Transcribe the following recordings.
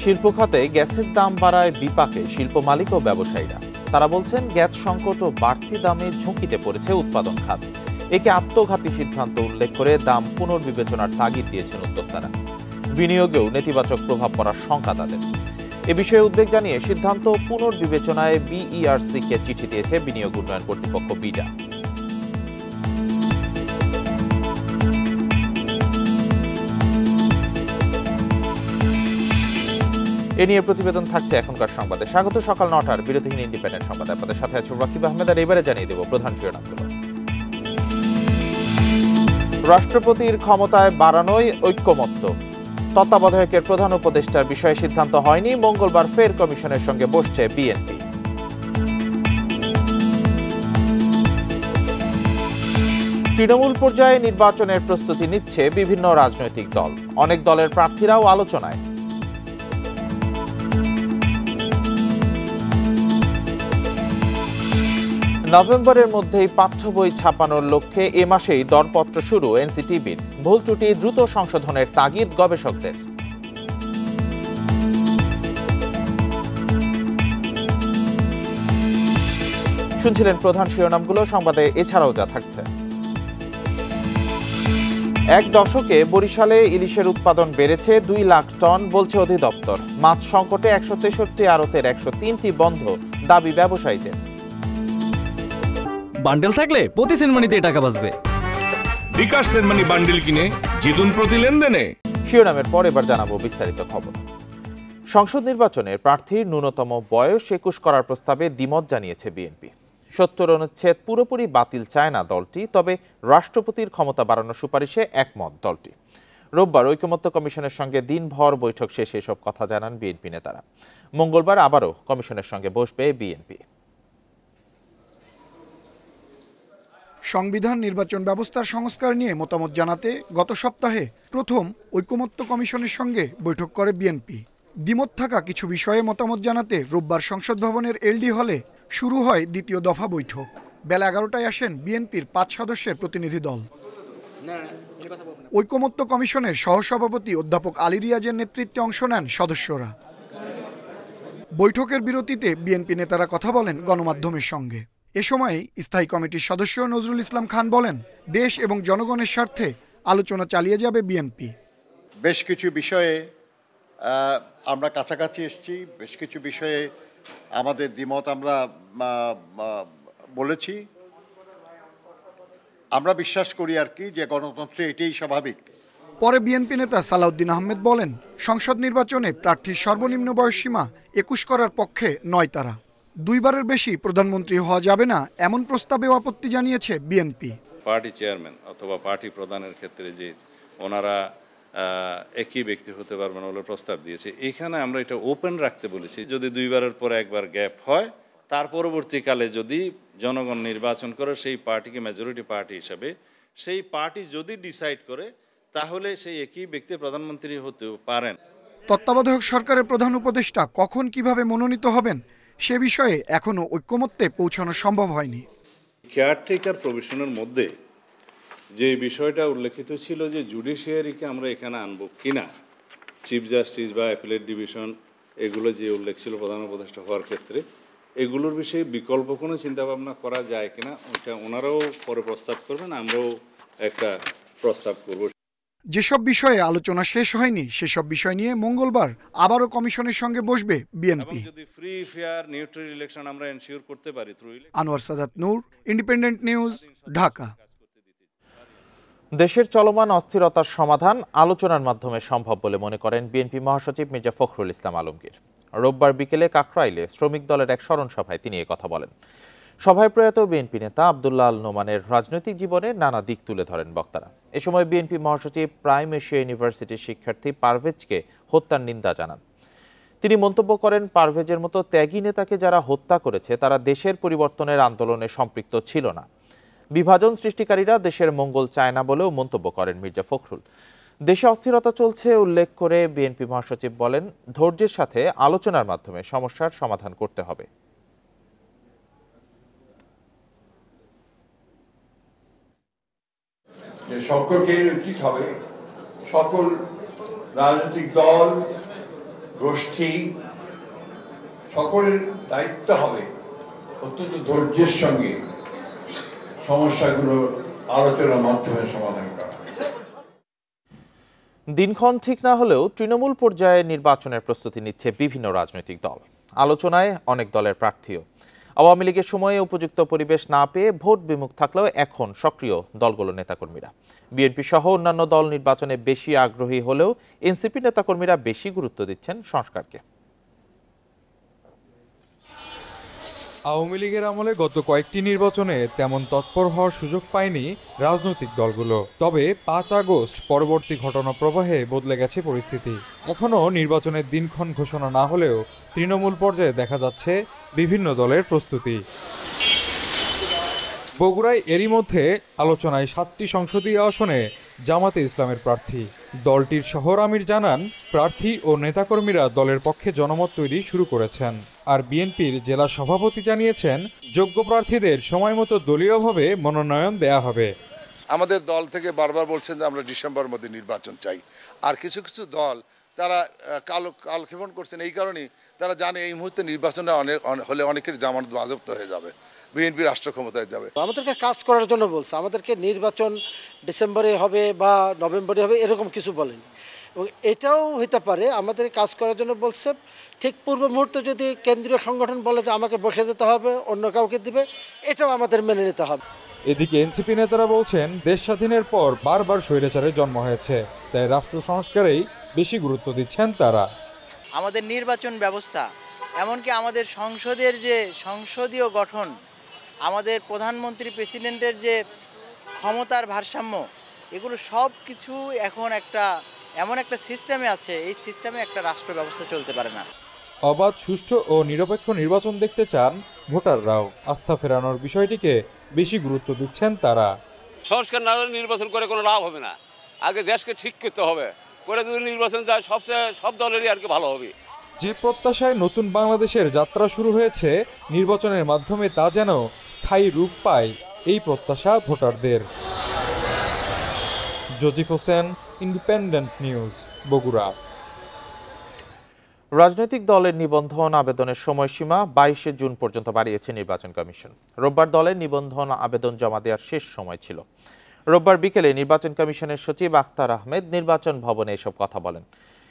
শিল্প খাতে গ্যাসের দাম বাড়ায় বিপাকে শিল্প মালিক ও ব্যবসায়ীরা। তারা বলছেন গ্যাস সংকট ও বাড়তি দামের ঝুঁকিতে পড়েছে উৎপাদন খাত। একে আত্মঘাতী সিদ্ধান্ত উল্লেখ করে দাম পুনর্বিবেচনার তাগিদ দিয়েছেন উদ্যোক্তারা। বিনিয়োগেও নেতিবাচক প্রভাব পড়ার শঙ্কা তাদের। এ বিষয়ে উদ্বেগ জানিয়ে সিদ্ধান্ত পুনর্বিবেচনায় বিইআরসি-কে চিঠি দিয়েছে বিনিয়োগ উন্নয়ন কর্তৃপক্ষ বিডা। এ নিয়ে প্রতিবেদন থাকছে এখনকার সংবাদে। স্বাগত সকাল ৯টার বিরতিহীন ইন্ডিপেন্ডেন্ট সংবাদ। আপনাদের সাথে আছে রাকিব আহমেদ। আর এবারে জানিয়ে দেব প্রধান শিরোনামগুলো। রাষ্ট্রপতির ক্ষমতায় বাড়ানোই ঐক্যমত্য। তত্ত্বাবধায়কের প্রধান উপদেষ্টার বিষয়ে সিদ্ধান্ত হয়নি। মঙ্গলবার ফের কমিশনের সঙ্গে বসছে বিএনপি। তৃণমূল পর্যায়ে নির্বাচনের প্রস্তুতি নিচ্ছে বিভিন্ন রাজনৈতিক দল। অনেক দলের প্রার্থীরাও আলোচনায়। নভেম্বরের মধ্যেই পাঠ্য বই ছাপানোর লক্ষ্যে এ মাসেই দরপত্র শুরু এনসিটিবির। ভুল ত্রুটি দ্রুত সংশোধনের তাগিদ গবেষকদের। শুনছিলেন প্রধান শিরোনামগুলো। সংবাদে এছাড়াও যা থাকছে। এক দশকে বরিশালে ইলিশের উৎপাদন বেড়েছে ২ লাখ টন, বলছে অধিদপ্তর। মাছ সংকটে ১৬৩ আড়তের ১০৩টি বন্ধ, দাবি ব্যবসায়ীদের। বান্ডেল থাকলে প্রতি সেনমানিতে টাকা বাঁচবে। বিকাশ সেনমানি বান্ডেল কিনে জিতুন প্রতি লেনদেনে। শিরোনামের পর এবার জানাবো বিস্তারিত খবর। সংসদ নির্বাচনের প্রার্থীর ন্যূনতম বয়স ২১ করার প্রস্তাবে দ্বিমত জানিয়েছে বিএনপি। ৭০ অনুচ্ছেদ পুরোপুরি বাতিল চায় না দলটি, তবে রাষ্ট্রপতির ক্ষমতা বাড়ানোর সুপারিশে একমত দলটি। রোববার ঐকমত্য কমিশনের সঙ্গে দিনভর বৈঠক শেষে এসব কথা জানান বিএনপি নেতারা। মঙ্গলবার আবারও কমিশনের সঙ্গে বসবে বিএনপি। সংবিধান নির্বাচন ব্যবস্থার সংস্কার নিয়ে মতামত জানাতে গত সপ্তাহে প্রথম ঐকমত্য কমিশনের সঙ্গে বৈঠক করে বিএনপি। দ্বিমত থাকা কিছু বিষয়ে মতামত জানাতে রোববার সংসদ ভবনের এলডি হলে শুরু হয় দ্বিতীয় দফা বৈঠক। বেলা ১১টায় আসেন বিএনপির ৫ সদস্যের প্রতিনিধি দল। ঐকমত্য কমিশনের সহসভাপতি অধ্যাপক আলী রিয়াজের নেতৃত্বে অংশ নেন সদস্যরা। বৈঠকের বিরতিতে বিএনপি নেতারা কথা বলেন গণমাধ্যমের সঙ্গে। এ সময় স্থায়ী কমিটির সদস্য নজরুল ইসলাম খান বলেন, দেশ এবং জনগণের স্বার্থে আলোচনা চালিয়ে যাবে বিএনপি। বেশ কিছু বিষয়ে আমরা কাছাকাছি এসেছি, বেশ কিছু বিষয়ে আমাদের দ্বিমত আমরা বলেছি। আমরা বিশ্বাস করি আর কি যে গণতন্ত্রে এটাই স্বাভাবিক। পরে বিএনপি নেতা সালাউদ্দিন আহমেদ বলেন, সংসদ নির্বাচনে প্রার্থীর সর্বনিম্ন বয়সসীমা ২১ করার পক্ষে নয় তারা। ২ বারের বেশি প্রধানমন্ত্রী হওয়া যাবে না, এমন প্রস্তাবেও আপত্তি জানিয়েছে বিএনপি। পার্টি চেয়ারম্যান অথবা পার্টি প্রধানের ক্ষেত্রে যে ওনারা একই ব্যক্তি হতে পারবেন বলে প্রস্তাব দিয়েছে, এখানে আমরা এটা ওপেন রাখতে বলেছি। যদি ২ বারের পরে একবার গ্যাপ হয়, তার পরবর্তীকালে যদি জনগণ নির্বাচন করে সেই পার্টিকে মেজরিটি পার্টি হিসাবে, সেই পার্টি যদি ডিসাইড করে তাহলে সেই একই ব্যক্তি প্রধানমন্ত্রী হতেও পারেন। তত্ত্বাবধায়ক সরকারের প্রধান উপদেষ্টা কখন কিভাবে মনোনীত হবেন সে বিষয়ে এখনো ঐকমত্যে পৌঁছানো সম্ভব হয়নি। কেয়ারটেকার প্রভিশনের মধ্যে যে বিষয়টা উল্লেখিত ছিল যে জুডিশিয়ারিকে আমরা এখানে আনবো কিনা, চিফ জাস্টিস বা অ্যাপিলেট ডিভিশন, এগুলো যে উল্লেখ ছিল প্রধান উপদেষ্টা হওয়ার ক্ষেত্রে, এগুলোর বিষয়ে বিকল্প কোনো চিন্তাভাবনা করা যায় কিনা ওইটা ওনারাও পরে প্রস্তাব করবেন, আমরাও একটা প্রস্তাব করব। যেসব বিষয়ে আলোচনা শেষ হয়নি সেসব বিষয় নিয়ে মঙ্গলবার আবারও কমিশনের সঙ্গে বসবে বিএনপি। যদি ফ্রি ফেয়ার নিউট্রাল ইলেকশন আমরা এনশিওর করতে পারি থ্রু আনোয়ার সাদাত নূর, ইন্ডিপেন্ডেন্ট নিউজ, ঢাকা। দেশের চলমান অস্থিরতার সমাধান আলোচনার মাধ্যমে সম্ভব বলে মনে করেন বিএনপি মহাসচিব মির্জা ফখরুল ইসলাম আলমগীর। রোববার বিকেলে কাকরাইলে শ্রমিক দলের এক স্মরণ সভায় তিনি কথা বলেন। সভায় প্রয়াত বিএনপি নেতা আব্দুল্লাহ আল নোমানের রাজনৈতিক জীবনের নানা দিক তুলে ধরেন বক্তারা। এ সময় বিএনপি মহাসচিব প্রাইম এশিয়া ইউনিভার্সিটির শিক্ষার্থী পারভেজকে হত্যার নিন্দা জানান। তিনি মন্তব্য করেন, পারভেজের মতো ত্যাগী নেতাকে যারা হত্যা করেছে তারা দেশের পরিবর্তনের আন্দোলনে সম্পৃক্ত ছিল না। বিভাজন সৃষ্টিকারীরা দেশের মঙ্গল চায় না বলেও মন্তব্য করেন মির্জা ফখরুল। দেশে অস্থিরতা চলছে উল্লেখ করে বিএনপি মহাসচিব বলেন, ধৈর্যের সাথে আলোচনার মাধ্যমে সমস্যার সমাধান করতে হবে। সকলকে উচিত হবে সকল রাজনৈতিক দল গোষ্ঠী সকলের দায়িত্ব হবে অত্যন্ত ধৈর্যের সঙ্গে সমস্যাগুলো আলোচনার মাধ্যমে সমাধান করা। দিনক্ষণ ঠিক না হলেও তৃণমূল পর্যায়ে নির্বাচনের প্রস্তুতি নিচ্ছে বিভিন্ন রাজনৈতিক দল। আলোচনায় অনেক দলের প্রার্থীও। আওয়ামী লীগের সময়ে উপযুক্ত পরিবেশ না পেয়ে ভোট বিমুখ থাকলেও এখন সক্রিয় দলগুলোর নেতাকর্মীরা। বিএনপি সহ অন্যান্য দল নির্বাচনে বেশি আগ্রহী হলেও এনসিপি নেতাকর্মীরা বেশি গুরুত্ব দিচ্ছেন সংস্কারকে। আওয়ামী লীগের আমলে গত কয়েকটি নির্বাচনে তেমন তৎপর হওয়ার সুযোগ পায়নি রাজনৈতিক দলগুলো। তবে 5 আগস্ট পরবর্তী ঘটনা প্রবাহে বদলে গেছে পরিস্থিতি। এখনও নির্বাচনের দিনক্ষণ ঘোষণা না হলেও তৃণমূল পর্যায়ে দেখা যাচ্ছে বিভিন্ন দলের প্রস্তুতি। বগুড়ায় এরই মধ্যে আলোচনায় 7টি সংসদীয় আসনে জামাতে ইসলামের প্রার্থী। দলটির শহর আমির জানান, প্রার্থী ও নেতাকর্মীরা দলের পক্ষে জনমত তৈরি শুরু করেছেন। আর বিএনপির জেলা সভাপতি জানিয়েছেন, যোগ্য প্রার্থীদের সময়মতো দলীয়ভাবে মনোনয়ন দেয়া হবে। আমাদের দল থেকে বারবার বলছেন যে আমরা ডিসেম্বরের মধ্যে নির্বাচন চাই। আর কিছু কিছু দল তারা কালক্ষেপণ করছেন এই কারণেই, তারা জানে এই মুহূর্তে নির্বাচনে হলে অনেকের জামানত বাজেয়াপ্ত হয়ে যাবে, বিএনপি রাষ্ট্র ক্ষমতায় যাবে। আমাদেরকে কাজ করার জন্য বলছে, আমাদেরকে নির্বাচন ডিসেম্বরে হবে বা নভেম্বরে হবে এরকম কিছু বলেনি। এবং এটাও হতে পারে আমাদের কাজ করার জন্য বলছে, ঠিক পূর্ব মুহূর্তে যদি কেন্দ্রীয় সংগঠন বলে যে আমাকে বসে যেতে হবে, অন্য কাউকে দিবে, এটাও আমাদের মেনে নিতে হবে। এদিকে এনসিপি নেতারা বলছেন, দেশ স্বাধীনের পর বারবার স্বৈরাচারের জন্ম হয়েছে, তাই রাষ্ট্র সংস্কারেই বেশি গুরুত্ব দিচ্ছেন তারা। আমাদের নির্বাচন ব্যবস্থা, এমনকি আমাদের সংসদের যে সংসদীয় গঠন, আমাদের প্রধানমন্ত্রী প্রেসিডেন্টের যে ক্ষমতার ভারসাম্য, এগুলো সব কিছু এখন এমন একটা সিস্টেমে আছে, এই সিস্টেমে একটা রাষ্ট্র ব্যবস্থা চলতে পারে না। অবাধ, সুষ্ঠু ও নিরপেক্ষ নির্বাচন দেখতে চান ভোটাররাও। আস্থা ফেরানোর বিষয়টিকে বেশি গুরুত্ব দিচ্ছেন তারা। সংস্কার না হলে নির্বাচন করে কোনো লাভ হবে না, আগে দেশকে ঠিক করতে হবে, করে যদি নির্বাচন যায় সব দলেরই আর কি ভালো হবে। যে প্রত্যাশায় নতুন বাংলাদেশের যাত্রা শুরু হয়েছে নির্বাচনের মাধ্যমে, তা যেন স্থায়ী রূপ পায়, এই প্রত্যাশা ভোটারদের। জজিফ হোসেন, ইন্ডিপেন্ডেন্ট নিউজ, বগুড়া। রাজনৈতিক দলের নিবন্ধন আবেদনের সময়সীমা 22 জুন পর্যন্ত বাড়িয়েছে নির্বাচন কমিশন। রোববার দলের নিবন্ধন আবেদন জমা দেওয়ার শেষ সময় ছিল। রোববার বিকেলে নির্বাচন কমিশনের সচিব আখতার আহমেদ নির্বাচন ভবনে এসব কথা বলেন।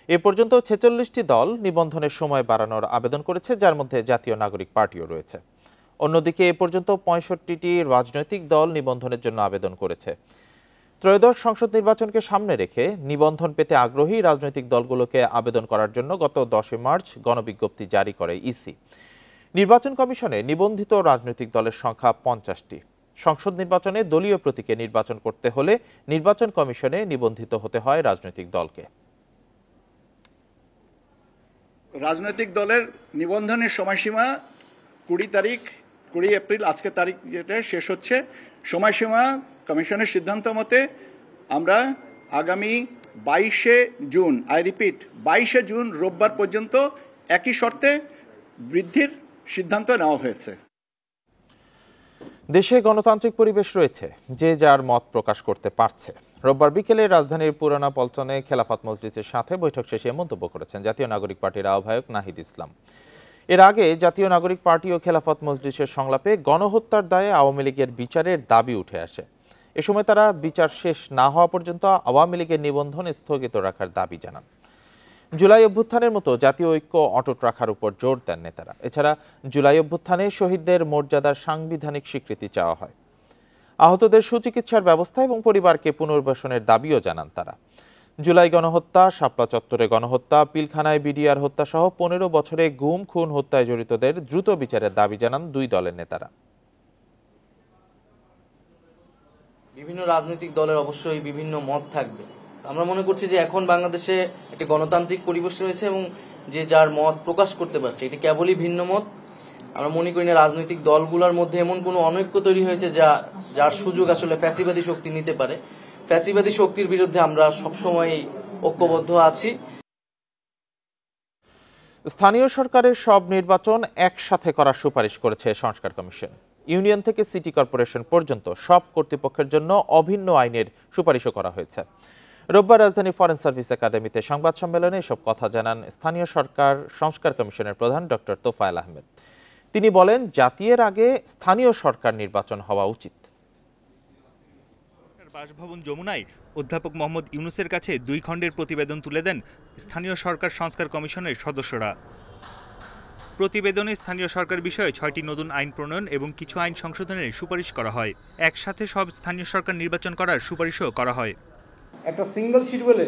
এ পর্যন্ত 46টি দল নিবন্ধনের সময় বাড়ানোর আবেদন করেছে, যার মধ্যে জাতীয় নাগরিক পার্টিও রয়েছে। অন্যদিকে এ পর্যন্ত 65টি রাজনৈতিক দল নিবন্ধনের জন্য আবেদন করেছে। ত্রয়োদশ সংসদ নির্বাচনকে সামনে রেখে নিবন্ধন পেতে আগ্রহী রাজনৈতিক দলগুলোকে আবেদন করার জন্য গত 10 মার্চ গণবিজ্ঞপ্তি জারি করে ইসি। নির্বাচন কমিশনে নিবন্ধিত রাজনৈতিক দলের সংখ্যা 50টি। সংসদ নির্বাচনে দলীয় প্রতীকে নির্বাচন করতে হলে নির্বাচন কমিশনে নিবন্ধিত হতে হয় রাজনৈতিক দলকে। রাজনৈতিক দলের নিবন্ধনের সময়সীমা 20 এপ্রিল, আজকে তারিখ যেটা শেষ হচ্ছে। সময়সীমা কমিশনের সিদ্ধান্ত মতে আমরা আগামী 22 জুন, আই রিপিট 22 জুন রোববার পর্যন্ত একই শর্তে বৃদ্ধির সিদ্ধান্ত নেওয়া হয়েছে। দেশে গণতান্ত্রিক পরিবেশ রয়েছে, যে যার মত প্রকাশ করতে পারছে। রোববার বিকেলে রাজধানীর পুরানা পল্টনে খেলাফত মজলিসের সাথে বৈঠক শেষে মন্তব্য করেছেন জাতীয় নাগরিক পার্টির আহ্বায়ক নাহিদ ইসলাম। এর আগে জাতীয় নাগরিক পার্টি ও খেলাফত মজলিসের সংলাপে গণহত্যার দায়ে আওয়ামী লীগের বিচারের দাবি উঠে আসে। এ সময় তারা বিচার শেষ না হওয়া পর্যন্ত আওয়ামী লীগের নিবন্ধন স্থগিত রাখার দাবি জানান। জুলাই অভ্যুত্থানের মতো জাতীয় ঐক্য অটুট রাখার উপর জোর দেন নেতারা। এছাড়া জুলাই অভ্যুত্থানে শহীদদের মর্যাদার সাংবিধানিক স্বীকৃতি চাওয়া হয়। আহতদের সুচিকিৎসার ব্যবস্থা এবং পরিবারকে পুনর্বাসনের দাবিও জানান তারা। জুলাই গণহত্যা, শাপলা চত্বরে গণহত্যা, পিলখানায় বিডিআর হত্যা সহ 15 বছরে গুম খুন হত্যায় জড়িতদের দ্রুত বিচারের দাবি জানান দুই দলের নেতারা। বিভিন্ন রাজনৈতিক দলের অবশ্যই বিভিন্ন মত থাকবে। আমরা মনে করছি যে এখন বাংলাদেশে একটি গণতান্ত্রিক পরিবেশ রয়েছে এবং যে যার মত প্রকাশ করতে পারছে, এটি কেবলই ভিন্ন মত। আমরা মনে করি না রাজনৈতিক দলগুলোর মধ্যে এমন কোনো অনৈক্য তৈরি হয়েছে যার সুযোগ আসলে ফ্যাসিবাদী শক্তি নিতে পারে। ফ্যাসিবাদী শক্তির বিরুদ্ধে আমরা সবসময় ঐক্যবদ্ধ আছি। স্থানীয় সরকারের সব নির্বাচন একসাথে করার সুপারিশ করেছে সংস্কার কমিশন। ইউনিয়ন থেকে সিটি কর্পোরেশন পর্যন্ত সব কর্তৃপক্ষের জন্য অভিন্ন আইনের সুপারিশও করা হয়েছে। রোববার রাজধানী ফরেন সার্ভিস একাডেমিতে সংবাদ সম্মেলনে এসব কথা জানান স্থানীয় সরকার সংস্কার কমিশনের প্রধান ডক্টর তোফায়েল আহমেদ। তিনি বলেন, জাতীয়ের আগে স্থানীয় সরকার নির্বাচন হওয়া উচিত। বাসভবন যমুনায় অধ্যাপক মোহাম্মদ ইউনুসের কাছে 2 খণ্ডের প্রতিবেদন তুলে দেন স্থানীয় সরকার সংস্কার কমিশনের সদস্যরা। প্রতিবেদনে স্থানীয় সরকার বিষয়ে 6টি নতুন আইন প্রণয়ন এবং কিছু আইন সংশোধনের সুপারিশ করা হয়। একসাথে সব স্থানীয় সরকার নির্বাচন করার সুপারিশও করা হয়। একটা সিঙ্গেল শিডিউলে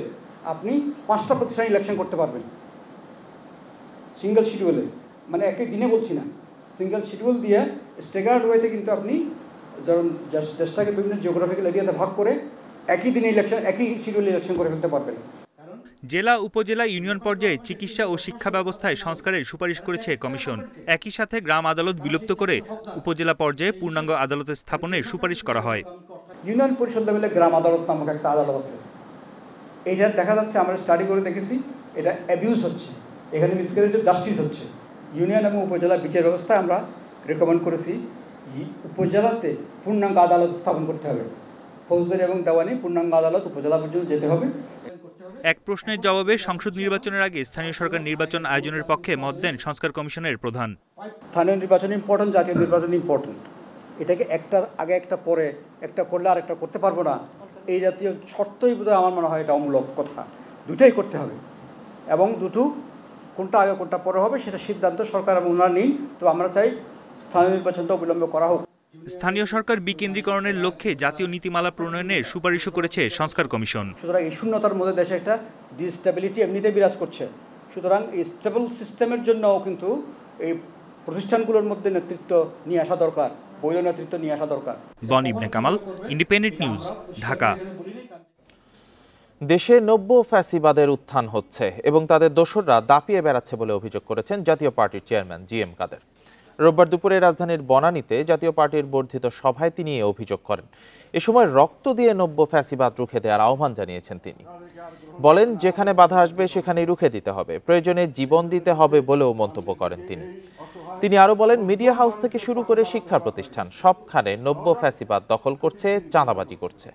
আপনি 5টা প্রতিষ্ঠান ইলেকশন করতে পারবেন। সিঙ্গেল শিডিউলে, মানে একই দিনে বলছি না, সিঙ্গেল শিডিউল দিয়ে স্টেগার্ড ওয়েতে কিন্তু আপনি যেমন দেশটাকে বিভিন্ন জিওগ্রাফিক্যাল এরিয়াতে ভাগ করে একই দিনে ইলেকশন, একই শিডিউলে ইলেকশন করে ফেলতে পারবেন। জেলা, উপজেলা, ইউনিয়ন পর্যায়ে চিকিৎসা ও শিক্ষা ব্যবস্থায় সংস্কারের সুপারিশ করেছে কমিশন। একই সাথে গ্রাম আদালত বিলুপ্ত করে উপজেলা পর্যায়ে পূর্ণাঙ্গ আদালত স্থাপনের সুপারিশ করা হয়। ইউনিয়ন পরিষদ লেভেলে গ্রাম আদালত নামক একটা আদালত আছে। এইটা দেখা যাচ্ছে, আমরা স্টাডি করে দেখেছি, এটা অ্যাবিউজ হচ্ছে, এখানে মিসক্যারেজ অফ জাস্টিস হচ্ছে। ইউনিয়ন এবং উপজেলা বিচার ব্যবস্থায় আমরা রেকমেন্ড করেছি উপজেলাতে পূর্ণাঙ্গ আদালত স্থাপন করতে হবে। ফৌজদারি এবং দেওয়ানি পূর্ণাঙ্গ আদালত উপজেলা পর্যন্ত যেতে হবে। এক প্রশ্নের জবাবে সংসদ নির্বাচনের আগে স্থানীয় সরকার নির্বাচন আয়োজনের পক্ষে মত দেন সংস্কার কমিশনের প্রধান। স্থানীয় নির্বাচন ইম্পর্টেন্ট, জাতীয় নির্বাচন ইম্পর্টেন্ট। এটাকে একটার আগে একটা পরে একটা করলে আর একটা করতে পারবো না, এই জাতীয় শর্তই বোধহয় আমার মনে হয় এটা অমূলক কথা। দুটাই করতে হবে এবং দুটো কোনটা আগে কোনটা পরে হবে সেটা সিদ্ধান্ত সরকার এবং ওনারা নিন। তো আমরা চাই স্থানীয় নির্বাচনটা অবিলম্বে করা হোক। স্থানীয় সরকার বিকেন্দ্রীকরণের লক্ষ্যে জাতীয় নীতিমালা প্রণয়নের সুপারিশও করেছে সংস্কার কমিশন। সুতরাং এই শূন্যতার মধ্যে দেশে একটা ডিস্টেবিলিটি এমনিতে বিরাজ করছে। সুতরাং এই স্টেবল সিস্টেমের জন্যও কিন্তু এই প্রতিষ্ঠানগুলোর মধ্যে নেতৃত্ব নিয়ে আসা দরকার, বৈধ নেতৃত্ব নিয়ে আসা দরকার। বন ইবনে কামাল, ইন্ডিপেন্ডেন্ট নিউজ, ঢাকা। দেশে নব্য ফ্যাসিবাদের উত্থান হচ্ছে এবং তাদের দোসররা দাপিয়ে বেড়াচ্ছে বলে অভিযোগ করেছেন জাতীয় পার্টির চেয়ারম্যান জিএম কাদের। রোববার দুপুরে রাজধানীর বনানীতে জাতীয় পার্টির বর্ধিত সভায় তিনি এই অভিযোগ করেন। এ সময় রক্ত দিয়ে নব্য ফ্যাসিবাদ রুখে দেওয়ার আহ্বান জানিয়েছেন তিনি। বলেন, যেখানে বাধা আসবে সেখানেই রুখে দিতে হবে, প্রয়োজনে জীবন দিতে হবে বলেও মন্তব্য করেন তিনি আরো বলেন, মিডিয়া হাউস থেকে শুরু করে শিক্ষা প্রতিষ্ঠান সবখানে নব্য ফ্যাসিবাদ দখল করছে, চাঁদাবাজি করছে।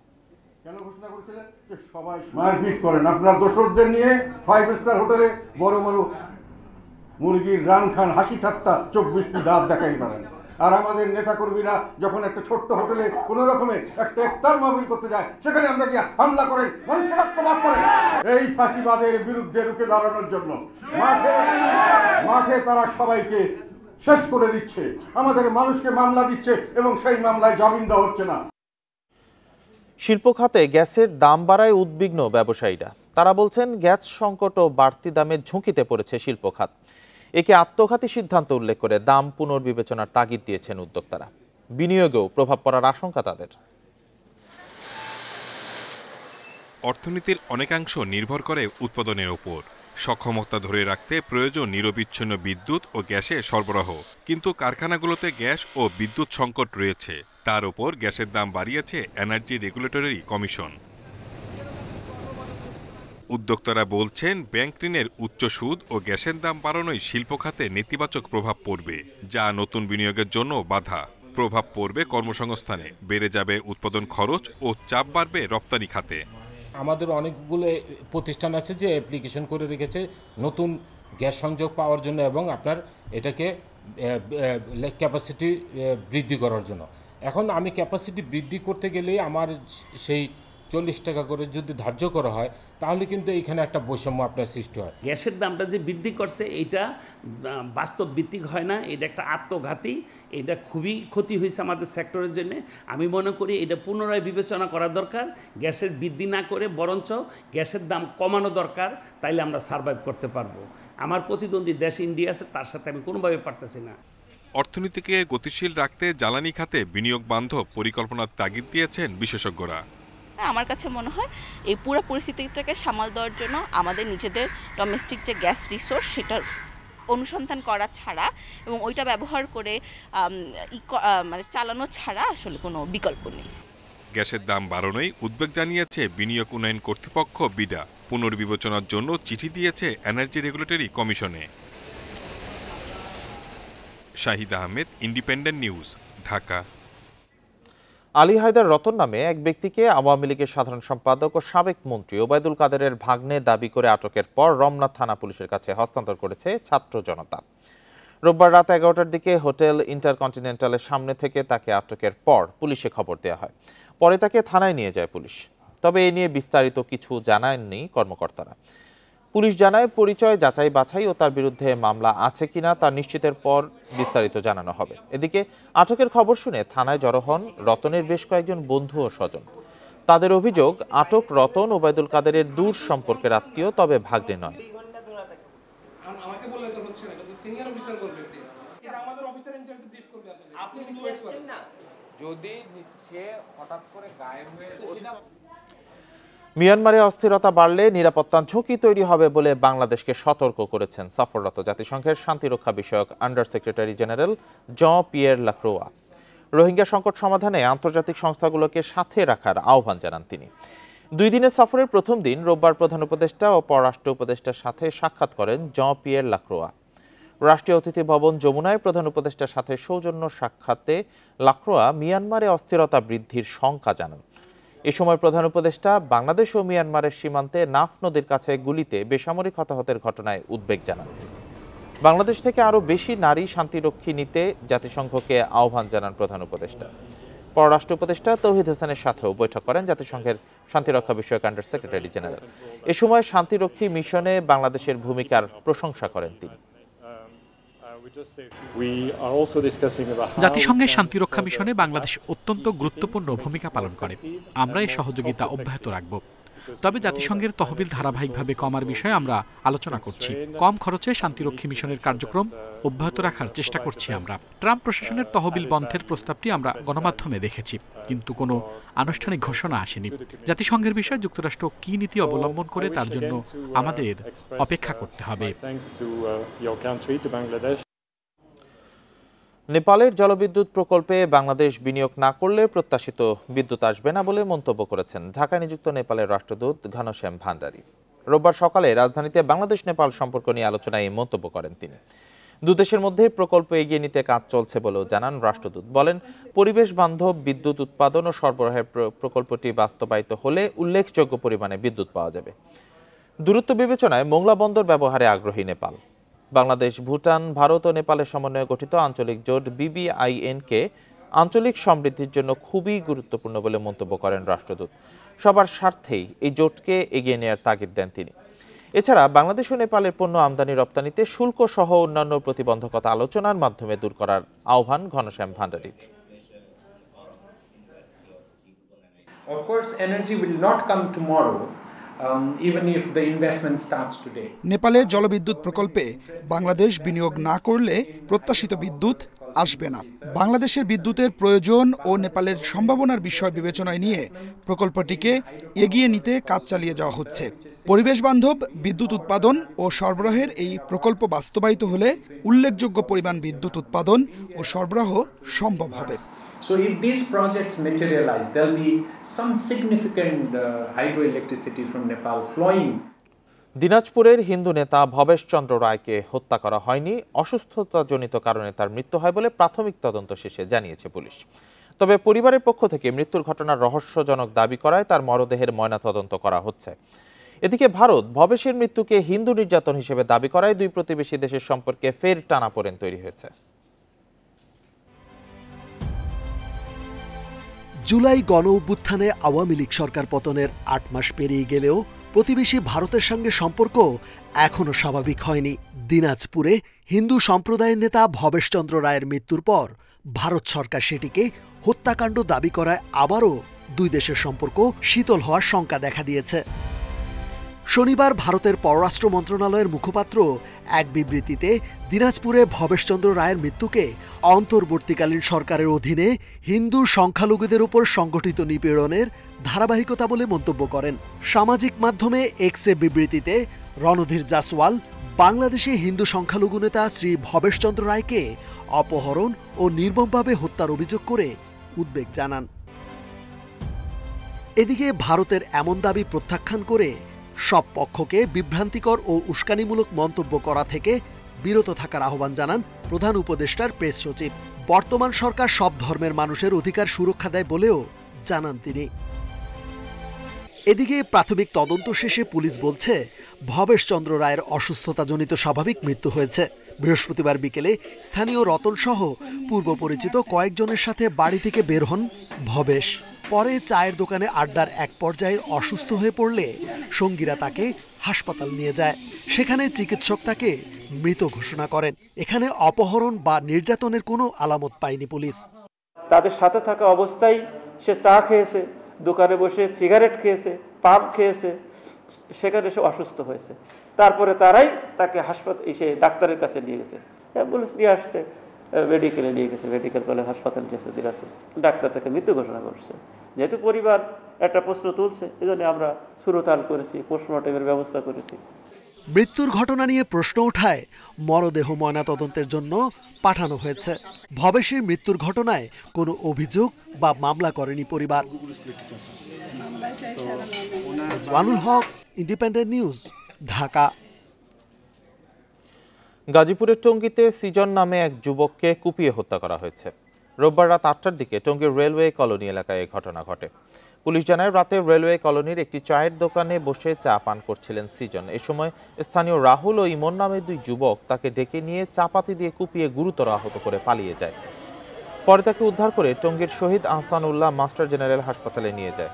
সবাই মারপিট করেন আপনারা দোসরদের নিয়ে 5 স্টার হোটেলে বড় বড় মুরগির রান খান, হাসি ঠাট্টা, 24টি দাঁত দেখাই পারেন। আর আমাদের নেতাকর্মীরা যখন একটা ছোট্ট হোটেলে কোনো রকমে একটা ইফতার মাহফিল করতে যায়, সেখানে আমরা কি হামলা করেন, মানুষের রক্তপাত করেন। এই ফাঁসিবাদের বিরুদ্ধে রুখে দাঁড়ানোর জন্য মাঠে তারা সবাইকে শেষ করে দিচ্ছে, আমাদের মানুষকে মামলা দিচ্ছে এবং সেই মামলায় জামিন দেওয়া হচ্ছে না। শিল্প খাতে গ্যাসের দাম বাড়ায় উদ্বিগ্ন ব্যবসায়ীরা। তারা বলছেন, গ্যাস সংকট ও বাড়তি দামের ঝুঁকিতে পড়েছে শিল্প খাত। একে আত্মঘাতী সিদ্ধান্ত উল্লেখ করে দাম পুনর্বিবেচনার তাগিদ দিয়েছেন উদ্যোক্তারা। বিনিয়োগেও প্রভাব পড়ার আশঙ্কা তাদের। অর্থনীতির অনেকাংশ নির্ভর করে উৎপাদনের উপর। সক্ষমতা ধরে রাখতে প্রয়োজন নিরবিচ্ছিন্ন বিদ্যুৎ ও গ্যাসের সরবরাহ, কিন্তু কারখানাগুলোতে গ্যাস ও বিদ্যুৎ সংকট রয়েছে। তার উপর গ্যাসের দাম বাড়িয়েছে এনার্জি রেগুলেটরি কমিশন। উদ্যোক্তারা বলছেন, ব্যাংক ঋণের উচ্চ সুদ ও গ্যাসের দাম বাড়ানোয় শিল্প খাতে নেতিবাচক প্রভাব পড়বে, যা নতুন বিনিয়োগের জন্য বাধা। প্রভাব পড়বে কর্মসংস্থানে, বেড়ে যাবে উৎপাদন খরচ ও চাপ বাড়বে রপ্তানি খাতে। আমাদের অনেকগুলো প্রতিষ্ঠান আছে যে অ্যাপ্লিকেশন করে রেখেছে নতুন গ্যাস সংযোগ পাওয়ার জন্য এবং আপনার এটাকে ক্যাপাসিটি বৃদ্ধি করার জন্য। এখন আমি ক্যাপাসিটি বৃদ্ধি করতে গেলে আমার সেই 40 টাকা করে যদি ধার্য করা হয়, তাহলে কিন্তু এইখানে একটা বৈষম্য আপনার সৃষ্টি হয়। গ্যাসের দামটা যে বৃদ্ধি করছে এটা বাস্তব ভিত্তিক হয় না, এটা একটা আত্মঘাতী, এটা খুবই ক্ষতি হয়েছে আমাদের সেক্টরের জন্য। আমি মনে করি এটা পুনরায় বিবেচনা করা দরকার, গ্যাসের বৃদ্ধি না করে বরঞ্চ গ্যাসের দাম কমানো দরকার, তাইলে আমরা সার্ভাইভ করতে পারবো। আমার প্রতিদ্বন্দ্বী দেশ ইন্ডিয়া আছে, তার সাথে আমি কোনোভাবে পারতেছি না। অর্থনীতিকে গতিশীল রাখতে জ্বালানি খাতে বিনিয়োগ বান্ধব পরিকল্পনার তাগিদ দিয়েছেন বিশেষজ্ঞরা। আমার কাছে মনে হয় এই পুরো পরিস্থিতিটাকে সামাল দেওয়ার জন্য আমাদের নিজেদের ডোমেস্টিক যে গ্যাস রিসোর্স সেটার অনুসন্ধান করা ছাড়া এবং ওইটা ব্যবহার করে মানে চালানো ছাড়া আসলে কোনো বিকল্প নেই। গ্যাসের দাম বাড়ানোয় উদ্বেগ জানিয়েছে বিনিয়োগ উন্নয়ন কর্তৃপক্ষ বিডা। পুনর্বিবেচনার জন্য চিঠি দিয়েছে এনার্জি রেগুলেটরি কমিশনে। Shahid Ahmed, Independent News, Dhaka. আলী হায়দার রতন নামে এক ব্যক্তিকে আওয়ামী লীগের সাধারণ সম্পাদক ও সাবেক মন্ত্রী ওবায়দুল কাদেরের ভাগ্নে দাবি করে আটকের পর রমনা থানা পুলিশের কাছে হস্তান্তর করেছে ছাত্র জনতা। রোববার রাত 11টার দিকে হোটেল ইন্টারকন্টিনেন্টালের সামনে থেকে তাকে আটকের পর পুলিশে খবর দেওয়া হয়। পরে তাকে থানায় নিয়ে যায় পুলিশ। তবে এ নিয়ে বিস্তারিত কিছু জানাননি কর্মকর্তারা। পুলিশ জানায় পরিচয় যাচাই বাছাই ও তার বিরুদ্ধে মামলা আছে কিনা তা নিশ্চিতের পর বিস্তারিত জানানো হবে। এদিকে আটকের খবর শুনে থানায় জড়ো হন রতনের বেশ কয়েকজন বন্ধু ও স্বজন। তাদের অভিযোগ, আটক রতন ওবায়দুল কাদেরের দূর সম্পর্কের আত্মীয়, তবে ভাগ্নে নয়। মিয়ানমারে অস্থিরতা বাড়লে নিরাপত্তা ঝুঁকি তৈরি হবে বলে বাংলাদেশকে সতর্ক করেছেন সফররত জাতিসংঘের শান্তিরক্ষা বিষয়ক আন্ডার সেক্রেটারি জেনারেল জন পিয়ের লাক্রোয়া। রোহিঙ্গা সংকট সমাধানে আন্তর্জাতিক সংস্থাগুলোকে সাথে রাখার আহ্বান জানান তিনি। 2 দিনের সফরের প্রথম দিন রোববার প্রধান উপদেষ্টা ও পররাষ্ট্র উপদেষ্টার সাথে সাক্ষাৎ করেন জন পিয়ের লাক্রোয়া। রাষ্ট্রীয় অতিথি ভবন যমুনায় প্রধান উপদেষ্টার সাথে সৌজন্য সাক্ষাতে লাক্রোয়া মিয়ানমারে অস্থিরতা বৃদ্ধির শঙ্কা জানান। এ সময় প্রধান উপদেষ্টা বাংলাদেশ ও মিয়ানমারের সীমান্তে নাফ নদীর কাছে গুলিতে বেসামরিক হতাহতের ঘটনায় উদ্বেগ জানান। বাংলাদেশ থেকে আরও বেশি নারী শান্তিরক্ষী নিতে জাতিসংঘকে আহ্বান জানান প্রধান উপদেষ্টা। পররাষ্ট্র উপদেষ্টা তৌহিদ হাসানের সাথেও বৈঠক করেন জাতিসংঘের শান্তিরক্ষা বিষয়ক আন্ডার সেক্রেটারি জেনারেল। এ সময় শান্তিরক্ষী মিশনে বাংলাদেশের ভূমিকার প্রশংসা করেন তিনি। জাতিসংঘের শান্তিরক্ষা মিশনে বাংলাদেশ অত্যন্ত গুরুত্বপূর্ণ ভূমিকা পালন করে। আমরা এই সহযোগিতা অব্যাহত রাখব। তবে জাতিসংঘের তহবিল ধারাবাহিকভাবে কমার বিষয়ে আমরা আলোচনা করছি। কম খরচে শান্তিরক্ষী মিশনের কার্যক্রম অব্যাহত রাখার চেষ্টা করছি আমরা। ট্রাম্প প্রশাসনের তহবিল বন্ধের প্রস্তাবটি আমরা গণমাধ্যমে দেখেছি, কিন্তু কোনো আনুষ্ঠানিক ঘোষণা আসেনি। জাতিসংঘের বিষয়ে যুক্তরাষ্ট্র কী নীতি অবলম্বন করে তার জন্য আমাদের অপেক্ষা করতে হবে। নেপালের জলবিদ্যুৎ প্রকল্পে বাংলাদেশ বিনিয়োগ না করলে প্রত্যাশিত বিদ্যুৎ আসবে না বলে মন্তব্য করেছেন ঢাকায় নিযুক্ত নেপালের রাষ্ট্রদূত ঘনশ্যাম ভান্ডারী। রোববার সকালে রাজধানীতে বাংলাদেশ নেপাল সম্পর্ক নিয়ে আলোচনায় এই মন্তব্য করেন তিনি। দুদেশের মধ্যে প্রকল্প এগিয়ে নিতে কাজ চলছে বলেও জানান রাষ্ট্রদূত। বলেন, পরিবেশ বান্ধব বিদ্যুৎ উৎপাদন ও সরবরাহের প্রকল্পটি বাস্তবায়িত হলে উল্লেখযোগ্য পরিমাণে বিদ্যুৎ পাওয়া যাবে। দূরত্ব বিবেচনায় মোংলা বন্দর ব্যবহারে আগ্রহী নেপাল। বাংলাদেশ, ভুটান, ভারত ও নেপালের সমন্বয়ে গঠিত আঞ্চলিক জোট BBIN-কে আঞ্চলিক সমৃদ্ধির জন্য খুবই গুরুত্বপূর্ণ বলে মন্তব্য করেন রাষ্ট্রদূত। সবার স্বার্থেই এই জোটকে এগিয়ে নেওয়ার তাগিদ দেন তিনি। এছাড়া বাংলাদেশ ও নেপালের পণ্য আমদানি রপ্তানিতে শুল্ক সহ অন্যান্য প্রতিবন্ধকতা আলোচনার মাধ্যমে দূর করার আহ্বান Ghanshyam ভান্ডারীর। Of course, energy will not come tomorrow. Even if the investment starts today. নেপালের জলবিদ্যুৎ প্রকল্পে বাংলাদেশ বিনিয়োগ না করলে প্রত্যাশিত বিদ্যুৎ আসবে না। বাংলাদেশের বিদ্যুতের প্রয়োজন ও নেপালের সম্ভাবনার বিষয় বিবেচনায় নিয়ে প্রকল্পটিকে এগিয়ে নিতে কাজ চালিয়ে যাওয়া হচ্ছে। পরিবেশ বান্ধব বিদ্যুৎ উৎপাদন ও সরবরাহের এই প্রকল্প বাস্তবায়িত হলে উল্লেখযোগ্য পরিমাণ বিদ্যুৎ উৎপাদন ও সরবরাহ সম্ভব হবে। So if these projects materialize, there'll be some significant hydroelectricity from Nepal flowing. দিনাজপুরের হিন্দু নেতা ভবেশ চন্দ্র রায়কে হত্যা করা হয়নি, অসুস্থতাজনিত কারণে তার মৃত্যু হয় বলে প্রাথমিক তদন্ত শেষে জানিয়েছে পুলিশ। তবে পরিবারের পক্ষ থেকে মৃত্যুর ঘটনার রহস্যজনক দাবি করায় তার মরদেহের ময়নাতদন্ত করা হচ্ছে। এদিকে ভারত ভবেশের মৃত্যুকে হিন্দু নির্যাতন হিসেবে দাবি করায় দুই প্রতিবেশী দেশের সম্পর্কে ফের টানাপোড়েন তৈরি হয়েছে। জুলাই গণ অভ্যুত্থানে আওয়ামী লীগ সরকার পতনের 8 মাস পেরিয়ে গেলেও প্রতিবেশী ভারতের সঙ্গে সম্পর্ক এখনও স্বাভাবিক হয়নি। দিনাজপুরে হিন্দু সম্প্রদায়ের নেতা ভবেশচন্দ্র রায়ের মৃত্যুর পর ভারত সরকার সেটিকে হত্যাকাণ্ড দাবি করায় আবারও দুই দেশের সম্পর্ক শীতল হওয়ার শঙ্কা দেখা দিয়েছে। শনিবার ভারতের পররাষ্ট্র মন্ত্রণালয়ের মুখপাত্র এক বিবৃতিতে দিনাজপুরে ভবেশচন্দ্র রায়ের মৃত্যুকে অন্তর্বর্তীকালীন সরকারের অধীনে হিন্দু সংখ্যালঘুদের উপর সংগঠিত নিপীড়নের ধারাবাহিকতা বলে মন্তব্য করেন। সামাজিক মাধ্যমে এক্সে বিবৃতিতে রণধীর জাসওয়াল বাংলাদেশে হিন্দু সংখ্যালঘু নেতা শ্রী ভবেশচন্দ্র রায়কে অপহরণ ও নির্মমভাবে হত্যার অভিযোগ করে উদ্বেগ জানান। এদিকে ভারতের এমন দাবি প্রত্যাখ্যান করে সব পক্ষকে বিভ্রান্তিকর ও উস্কানিমূলক মন্তব্য করা থেকে বিরত থাকার আহ্বান জানান প্রধান উপদেষ্টার প্রেস সচিব। বর্তমান সরকার সব ধর্মের মানুষের অধিকার সুরক্ষা দেয় বলেও জানান তিনি। এদিকে প্রাথমিক তদন্ত শেষে পুলিশ বলছে ভবেশচন্দ্র রায়ের অসুস্থতাজনিত স্বাভাবিক মৃত্যু হয়েছে। বৃহস্পতিবার বিকেলে স্থানীয় রতন সহ পূর্ব পরিচিত কয়েকজনের সাথে বাড়ি থেকে বের হন ভবেশ। পরে চায়ের দোকানে আড্ডার এক পর্যায়ে অসুস্থ হয়ে পড়লে সঙ্গীরা তাকে হাসপাতাল নিয়ে যায়। সেখানে চিকিৎসক তাকে মৃত ঘোষণা করেন। এখানে অপহরণ বা নির্যাতনের কোনো আলামত পায়নি পুলিশ। তাদের সাথে থাকা অবস্থায় সে চা খেয়েছে, দোকানে বসে সিগারেট খেয়েছে, পান খেয়েছে, সেখানে সে অসুস্থ হয়েছে। তারপরে তারাই তাকে ডাক্তারের কাছে নিয়ে গেছে, অ্যাম্বুলেন্স নিয়ে আসছে, মেডিকেলে নিয়ে গেছে, মেডিকেল কলেজ হাসপাতাল গেছে দিনাজপুর। ডাক্তার তাকে মৃত্যু ঘোষণা করছে। যেহেতু পরিবার একটা প্রশ্ন তুলছে, এই জন্য আমরা সুরতাল করেছি, পোস্টমর্টমের ব্যবস্থা করেছি। মৃত্যুর ঘটনা নিয়ে প্রশ্ন ওঠায় মরদেহ ময়নাতদন্তের জন্য পাঠানো হয়েছে। ভবেশের মৃত্যুর ঘটনায় কোনো অভিযোগ বা মামলা করেনি পরিবার। ওয়ানুল হক, ইন্ডিপেন্ডেন্ট নিউজ, ঢাকা। গাজীপুরের টঙ্গীতে সিজন নামে এক যুবককে কুপিয়ে হত্যা করা হয়েছে। রোববার রাত 8টার দিকে টঙ্গীর রেলওয়ে কলোনি এলাকায় এই ঘটনা ঘটে। পুলিশ জানায় রাতে রেলওয়ে কলোনির একটি চায়ের দোকানে বসে চা পান করছিলেন সিজন। এ সময় স্থানীয় রাহুল ও ইমন নামে দুই যুবক তাকে ডেকে নিয়ে চাপাতি দিয়ে কুপিয়ে গুরুতর আহত করে পালিয়ে যায়। পরে তাকে উদ্ধার করে টঙ্গীর শহীদ আহসানুল্লাহ মাস্টার জেনারেল হাসপাতালে নিয়ে যায়।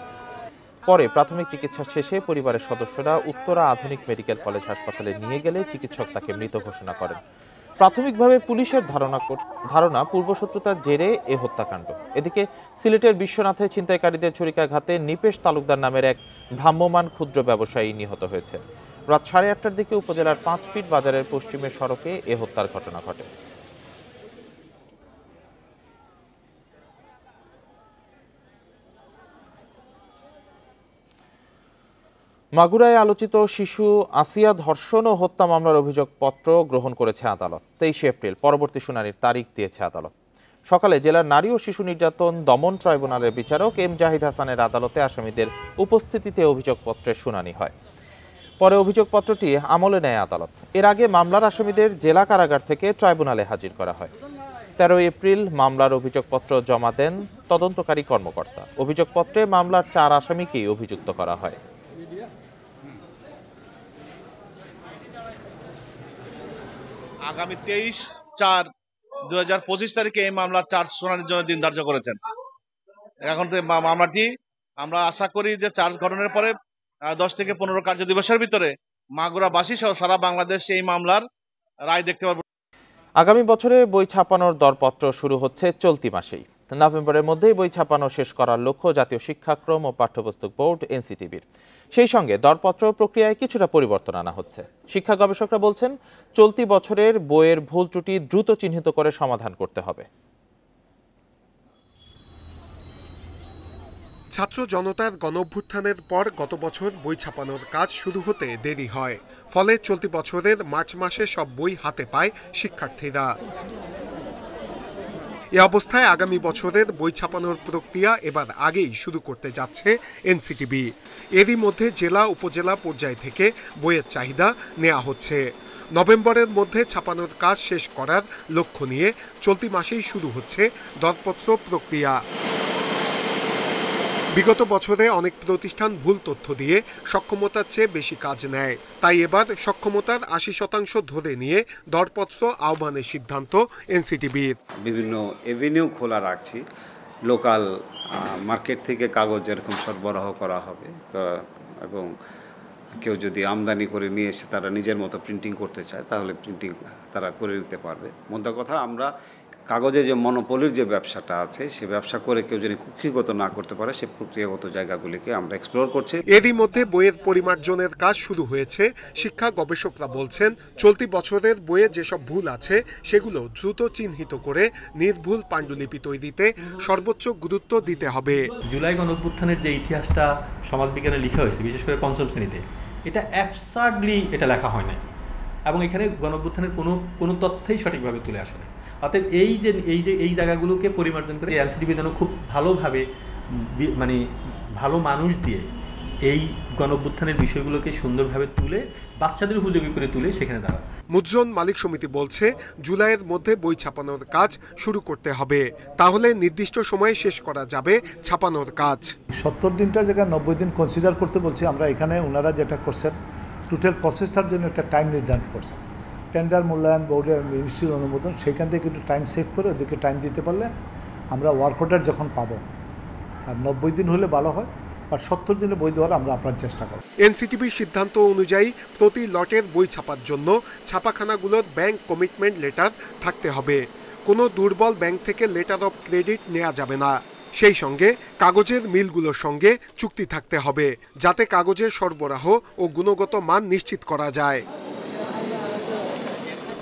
পরে প্রাথমিক চিকিৎসা শেষে পরিবারের সদস্যরা উত্তরা আধুনিক মেডিকেল কলেজ হাসপাতালে নিয়ে গেলে চিকিৎসক তাকে মৃত ঘোষণা করেন। প্রাথমিকভাবে পুলিশের ধারণা পূর্বশত্রুতার জেরে এ হত্যাকাণ্ড। এদিকে সিলেটের বিশ্বনাথে ছিনতাইকারীদের ছুরিকাঘাতে নিপেশ তালুকদার নামের এক ভ্রাম্যমাণ ক্ষুদ্র ব্যবসায়ী নিহত হয়েছে। রাত 8:30টার দিকে উপজেলার 5 ফিট বাজারের পশ্চিমের সড়কে এ হত্যার ঘটনা ঘটে। মাগুরায় আলোচিত শিশু আসিয়া ধর্ষণ ও হত্যা মামলার অভিযোগপত্র গ্রহণ করেছে আদালত। 23 এপ্রিল পরবর্তী শুনানির তারিখ দিয়েছে আদালত। সকালে জেলার নারী ও শিশু নির্যাতন দমন ট্রাইব্যুনালের বিচারক এম জাহিদ হাসানের আদালতে আসামিদের উপস্থিতিতে অভিযোগপত্রের শুনানি হয়। পরে অভিযোগপত্রটি আমলে নেয় আদালত। এর আগে মামলার আসামিদের জেলা কারাগার থেকে ট্রাইব্যুনালে হাজির করা হয়। 13 এপ্রিল মামলার অভিযোগপত্র জমা দেন তদন্তকারী কর্মকর্তা। অভিযোগপত্রে মামলার 4 আসামিকেই অভিযুক্ত করা হয়। আগামী 23/4/2025 তারিখে এই মামলার 4 শুনানির জন্য দিন ধার্য করেছেন। এখন মামলাটি আমরা আশা করি যে চার্জ গঠনের পরে 10 থেকে 15 কার্য দিবসের ভিতরে মাগুরাবাসী সহ সারা বাংলাদেশ এই মামলার রায় দেখতে পারবে। আগামী বছরে বই ছাপানোর দরপত্র শুরু হচ্ছে চলতি মাসেই। নভেম্বরের মধ্যেই বই ছাপানো শেষ করার লক্ষ্য জাতীয় শিক্ষাক্রম ও পাঠ্যপুস্তক বোর্ড এনসিটিবির। সেই সঙ্গে দরপত্র প্রক্রিয়ায় কিছুটা পরিবর্তন আনা হচ্ছে। শিক্ষা গবেষকরা বলছেন, চলতি বছরের বইয়ের ভুল ত্রুটি দ্রুত চিহ্নিত করে সমাধান করতে হবে। ছাত্র জনতার গণঅভ্যুত্থানের পর গত বছর বই ছাপানোর কাজ শুরু হতে দেরি হয়। ফলে চলতি বছরের মার্চ মাসে সব বই হাতে পায় শিক্ষার্থীরা। এ অবস্থায় আগামী বছরের বই ছাপানোর প্রক্রিয়া এবার আগেই শুরু করতে যাচ্ছে এনসিটিবি। এরই মধ্যে জেলা উপজেলা পর্যায় থেকে বইয়ের চাহিদা নেওয়া হচ্ছে। নভেম্বরের মধ্যে ছাপানোর কাজ শেষ করার লক্ষ্য নিয়ে চলতি মাসেই শুরু হচ্ছে দরপত্র প্রক্রিয়া। বিগত বছরে অনেক প্রতিষ্ঠান ভুল তথ্য দিয়ে সক্ষমতার চেয়ে বেশি কাজ নেয়। তাই এবার সক্ষমতার 80% ধরে নিয়ে দরপত্র আহ্বানের সিদ্ধান্ত এনসিটিবির। বিভিন্ন এভিনিউ খোলা রাখছি। লোকাল মার্কেট থেকে কাগজ যেরকম সরবরাহ করা হবে, এবং কেউ যদি আমদানি করে নিয়ে এসে তারা নিজের মতো প্রিন্টিং করতে চায় তাহলে প্রিন্টিং তারা করে দিতে পারবে। মোদ্দা কথা, আমরা কাগজে যে মনোপলির যে ব্যবসাটা আছে সে ব্যবসা করে কেউ যদি কুক্ষিগত না করতে পারে সে প্রক্রিয়াগত জায়গাগুলিকে আমরা এক্সপ্লোর করছি। এরই মধ্যে বইয়ের পরিমার্জনের কাজ শুরু হয়েছে। শিক্ষা গবেষকরা বলছেন, চলতি বছরের বইয়ে যেসব ভুল আছে সেগুলো দ্রুত চিহ্নিত করে নির্ভুল পাণ্ডুলিপি তৈরিতে সর্বোচ্চ গুরুত্ব দিতে হবে। জুলাই গণঅভ্যুত্থানের যে ইতিহাসটা সমাজবিজ্ঞানে লেখা হয়েছে, বিশেষ করে পঞ্চম শ্রেণীতে, এটা অ্যাবসার্ডলি এটা লেখা হয় না, এবং এখানে গণঅভ্যুত্থানের কোনো তথ্যই সঠিকভাবে তুলে আসে না। অর্থাৎ এই জায়গাগুলোকে পরিমার্জন করে এনসিটিবি যেন খুব ভালোভাবে মানে ভালো মানুষ দিয়ে এই গণঅভ্যুত্থানের বিষয়গুলোকে সুন্দরভাবে তুলে বাচ্চাদের উপযোগী করে তুলে সেখানে দাঁড়ায়। মুদ্রণ মালিক সমিতি বলছে জুলাইয়ের মধ্যে বই ছাপানোর কাজ শুরু করতে হবে, তাহলে নির্দিষ্ট সময়ে শেষ করা যাবে ছাপানোর কাজ। 70 দিনটার জায়গায় 90 দিন কনসিডার করতে বলছি আমরা। এখানে ওনারা যেটা করছেন টোটাল প্রসেসটার জন্য একটা টাইম নির্ধারণ করছেন, টেন্ডার মূল্যায়ন, বোর্ডের মিনিস্ট্রির অনুমোদন, সেইখান থেকে একটু টাইম সেভ করে ওদিকে টাইম দিতে পারলে আমরা ওয়ার্ক অর্ডার যখন পাবো, আর 90 দিন হলে ভালো হয়, আর 70 দিনে বই দেওয়ার আমরা আপনার চেষ্টা করব। এনসিটিবির সিদ্ধান্ত অনুযায়ী প্রতি লটের বই ছাপার জন্য ছাপাখানাগুলোর ব্যাংক কমিটমেন্ট লেটার থাকতে হবে। কোনো দুর্বল ব্যাংক থেকে লেটার অফ ক্রেডিট নেওয়া যাবে না। সেই সঙ্গে কাগজের মিলগুলোর সঙ্গে চুক্তি থাকতে হবে, যাতে কাগজের সরবরাহ ও গুণগত মান নিশ্চিত করা যায়।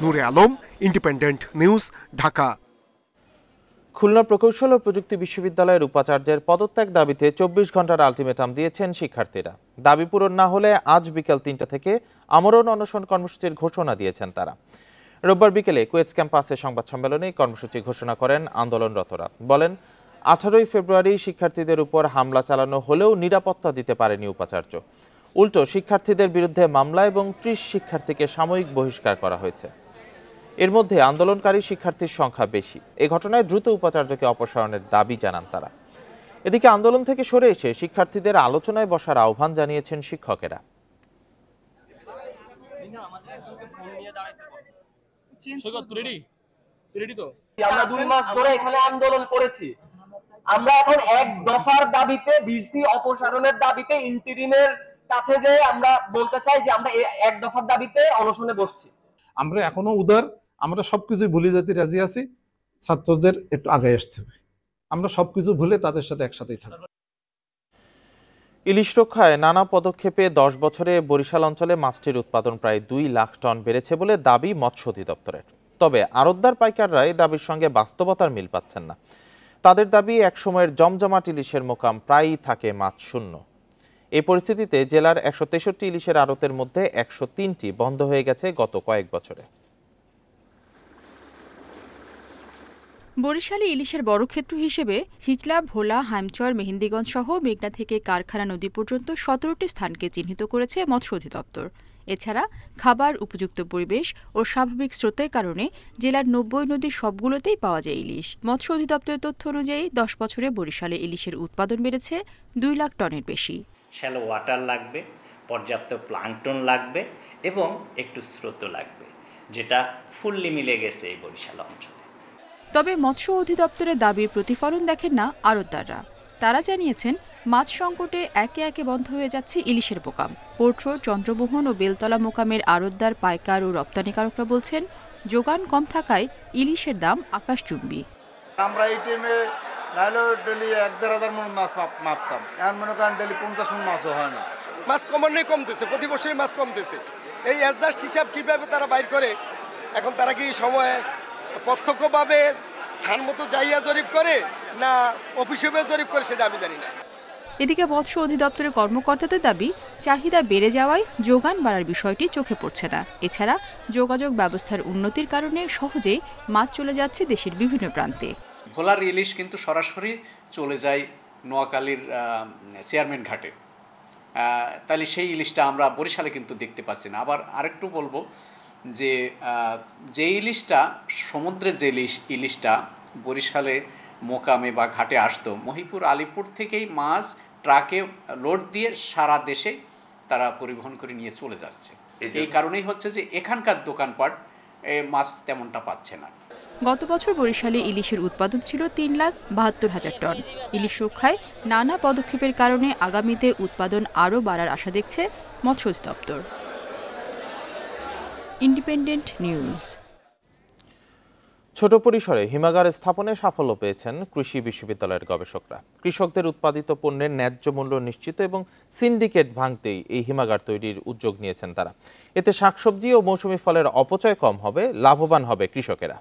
নূরে আলম, ইন্ডিপেন্ডেন্ট নিউজ, ঢাকা। খুলনা প্রকৌশল ও প্রযুক্তি বিশ্ববিদ্যালয়ের উপাচার্যের পদত্যাগ দাবিতে 24 ঘন্টার আলটিমেটাম দিয়েছেন শিক্ষার্থীরা। দাবি পূরণ না হলে আজ বিকেল 3টা থেকে আমরণ অনশন কর্মসূচির ঘোষণা দিয়েছেন তারা। রোববার বিকেলে কুয়েটস ক্যাম্পাসে সংবাদ সম্মেলনে কর্মসূচি ঘোষণা করেন আন্দোলনরতরা। বলেন, 18 ফেব্রুয়ারি শিক্ষার্থীদের উপর হামলা চালানো হলেও নিরাপত্তা দিতে পারেনি উপাচার্য। উল্টো শিক্ষার্থীদের বিরুদ্ধে মামলা এবং 30 শিক্ষার্থীকে সাময়িক বহিষ্কার করা হয়েছে। এর মধ্যে আন্দোলনকারী শিক্ষার্থীর সংখ্যা বেশি। এই ঘটনায় দ্রুত উপাচার্যকে অপসারণের দাবি জানান তারা। এদিকে আন্দোলন থেকে সরে এসে শিক্ষার্থীদের আলোচনায় বসার আহ্বান জানিয়েছেন শিক্ষকেরা। আমরা 2 মাস ধরে এখানে আন্দোলন করেছি। আমরা এখন এক দফার দাবিতে, ভিসি অপসারণের দাবিতে ইন্টারিমের কাছে যে আমরা বলতে চাই যে আমরা এক দফার দাবিতে অনশনে বসছি। আমরা এখনো উদার, আমরা সবকিছু ভুলে যেতে রাজি আছি। ছাত্রদের একটু আগে আসতে হবে, আমরা সবকিছু ভুলে তাদের সাথে একসাথেই থাকবো। ইলিশ রক্ষায় নানা পদক্ষেপে 10 বছরে বরিশাল অঞ্চলে মাছটির উৎপাদন প্রায় 2 লাখ টন বেড়েছে বলে দাবি মৎস্য অধিদপ্তরের। তবে আড়তদার পাইকাররা এই দাবির সঙ্গে বাস্তবতার মিল পাচ্ছেন না। তাদের দাবি, এক সময়ের জমজমাট ইলিশের মোকাম প্রায়ই থাকে মাছ শূন্য। এই পরিস্থিতিতে জেলার 163 ইলিশের আড়তের মধ্যে 103টি বন্ধ হয়ে গেছে গত কয়েক বছরে। বরিশালে ইলিশের বড় ক্ষেত্র হিসেবে হিজলা, ভোলা, হাইমচর, মেহেন্দিগঞ্জ সহ মেঘনা থেকে কারখানা নদী পর্যন্ত 17টি স্থানকে চিহ্নিত করেছে মৎস্য অধিদপ্তর। এছাড়া খাবার, উপযুক্ত পরিবেশ ও স্বাভাবিক স্রোতের কারণে জেলার 90 নদীর সবগুলোতেই পাওয়া যায় ইলিশ। মৎস্য অধিদপ্তরের তথ্য অনুযায়ী 10 বছরে বরিশালে ইলিশের উৎপাদন বেড়েছে 2 লাখ টনের বেশি। শ্যালো ওয়াটার লাগবে, পর্যাপ্ত প্লাঙ্কটন লাগবে এবং একটু স্রোত লাগবে, যেটা ফুললি মিলে গেছে এই বরিশাল অঞ্চলে। তবে মৎস্য অধিদপ্তরের দাবির প্রতিফলন দেখেন না আড়তদাররা। তারা জানিয়েছেন, মাছ সংকটে একে একে বন্ধ হয়ে যাচ্ছে ইলিশের মোকাম। পোর্ট রোড, চন্দ্রমোহন ও বেলতলা মোকামের আড়তদার, পাইকার ও রপ্তানিকারকরা বলছেন, যোগান কম থাকায় ইলিশের দাম আকাশচুম্বী। আমরা এই টাইমে নাহলে ডেলি 1-1.5 মণ মাছ মাপতাম, এখন মনে করেন ডেলি 50 মণ মাছও হয় না। মাছ কমানোই কমতেছে, প্রতি বছরই মাছ কমতেছে। এই অ্যাডজাস্ট হিসাব কীভাবে তারা বাইর করে? এখন তারা কি সময়ে প্রত্যক্ষভাবে স্থান মতো যাইয়া জরিপ করে না অফিসে জরিপ করে, সেটা আমি জানি না। এদিকে মৎস্য অধিদপ্তরের কর্মকর্তাদের দাবি, চাহিদা বেড়ে যাওয়ায় যোগান বাড়ার বিষয়টি চোখে পড়ছে না। এছাড়া যোগাযোগ ব্যবস্থার উন্নতির কারণে সহজেই মাছ চলে যাচ্ছে দেশের বিভিন্ন প্রান্তে। ভোলার ইলিশ কিন্তু সরাসরি চলে যায় নোয়াখালীর চেয়ারম্যান ঘাটে, তাহলে সেই ইলিশটা আমরা বরিশালে কিন্তু দেখতে পাচ্ছি না। আবার আরেকটু বলবো যে ইলিশটা সমুদ্রের যে ইলিশটা বরিশালে মোকামে বা ঘাটে আসতো, মহিপুর, আলিপুর থেকেই মাছ ট্রাকে লোড দিয়ে সারা দেশে তারা পরিবহন করে নিয়ে চলে যাচ্ছে। এই কারণেই হচ্ছে যে এখানকার দোকানপাট মাছ তেমনটা পাচ্ছে না। গত বছর বরিশালে ইলিশের উৎপাদন ছিল 3,72,000 টন। ইলিশ রক্ষায় নানা পদক্ষেপের কারণে আগামীতে উৎপাদন আরও বাড়ার আশা দেখছে মৎস্য অধিদপ্তর। Independent news. ছোট পরিসরে হিমাগার স্থাপনে সাফল্য পেয়েছেন কৃষি বিশ্ববিদ্যালয়ের গবেষকরা। কৃষকদের উৎপাদিত পণ্যের ন্যায্য মূল্য নিশ্চিত এবং সিন্ডিকেট ভাঙতেই এই হিমাগার তৈরির উদ্যোগ নিয়েছেন তারা। এতে শাকসবজি ও মৌসুমি ফলের অপচয় কম হবে, লাভবান হবে কৃষকেরা।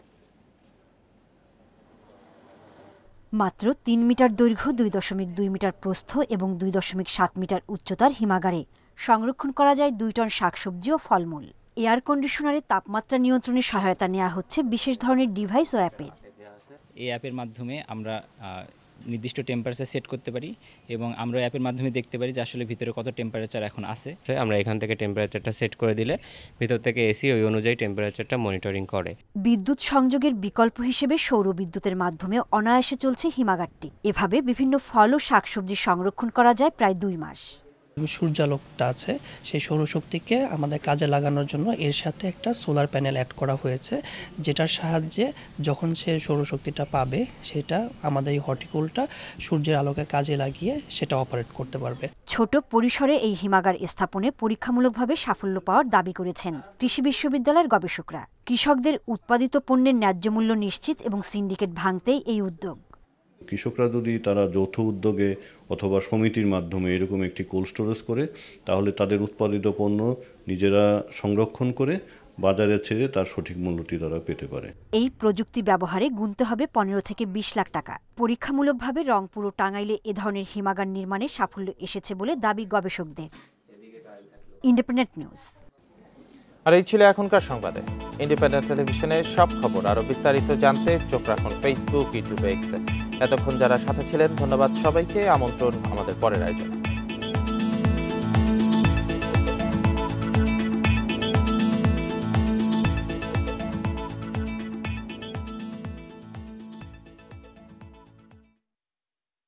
মাত্র 3 মিটার দৈর্ঘ্য, 2.2 মিটার প্রস্থ এবং 2.7 মিটার উচ্চতার হিমাগারে সংরক্ষণ করা যায় 2 টন শাকসবজি ও ফলমূল। এয়ার কন্ডিশনারে তাপমাত্রা নিয়ন্ত্রণে সহায়তা নেওয়া হচ্ছে বিশেষ ধরনের ডিভাইস ও অ্যাপের। এই অ্যাপের মাধ্যমে আমরা নির্দিষ্ট টেম্পারেচার সেট করতে পারি এবং আমরা অ্যাপের মাধ্যমে দেখতে পারি যে আসলে ভিতরে কত টেম্পারেচার এখন আছে। আমরা এখান থেকে টেম্পারেচারটা সেট করে দিলে ভিতর থেকে এসি ওই অনুযায়ী টেম্পারেচারটা মনিটরিং করে। বিদ্যুৎ সংযোগের বিকল্প হিসেবে সৌর বিদ্যুতের মাধ্যমে অনায়াসে চলছে হিমাগারটি। এভাবে বিভিন্ন ফল ও শাকসবজি সংরক্ষণ করা যায় প্রায় 2 মাস। সূর্যালোকটা আছে সেই সৌরশক্তিকে আমাদের কাজে লাগানোর জন্য এর সাথে একটা সোলার প্যানেল অ্যাড করা হয়েছে, যেটার সাহায্যে যখন সে সৌরশক্তিটা পাবে সেটা আমাদের এই হর্টিকুলটা সূর্যের আলোকে কাজে লাগিয়ে সেটা অপারেট করতে পারবে। ছোট পরিসরে এই হিমাগার স্থাপনে পরীক্ষামূলকভাবে সাফল্য পাওয়ার দাবি করেছেন কৃষি বিশ্ববিদ্যালয়ের গবেষকরা। কৃষকদের উৎপাদিত পণ্যের ন্যায্য মূল্য নিশ্চিত এবং সিন্ডিকেট ভাঙতেই এই উদ্যোগ। কৃষকরা যদি তারা যৌথ উদ্যোগে অথবা সমিতির মাধ্যমে এরকম একটি কোল্ড স্টোরেজ করে, তাহলে তাদের উৎপাদিত পণ্য নিজেরা সংরক্ষণ করে বাজারে ছেড়ে তার সঠিক মূল্যটি তারা পেতে পারে। এই প্রযুক্তি ব্যবহারে গুনতে হবে 15 থেকে 20 লাখ টাকা। পরীক্ষামূলকভাবে রংপুর ও টাঙ্গাইলে এ ধরনের হিমাগার নির্মাণে সাফল্য এসেছে বলে দাবি গবেষকদের। Independent news. আর এই ছিল এখনকার সংবাদে। ইন্ডিপেন্ডেন্ট টেলিভিশনের সব খবর আরো বিস্তারিত জানতে চোখ রাখুন ফেসবুক, ইউটিউবে, এক্সে। এতক্ষণ যারা সাথে ছিলেন ধন্যবাদ সবাইকে। আমন্ত্রণ আমাদের পরের আয়োজন।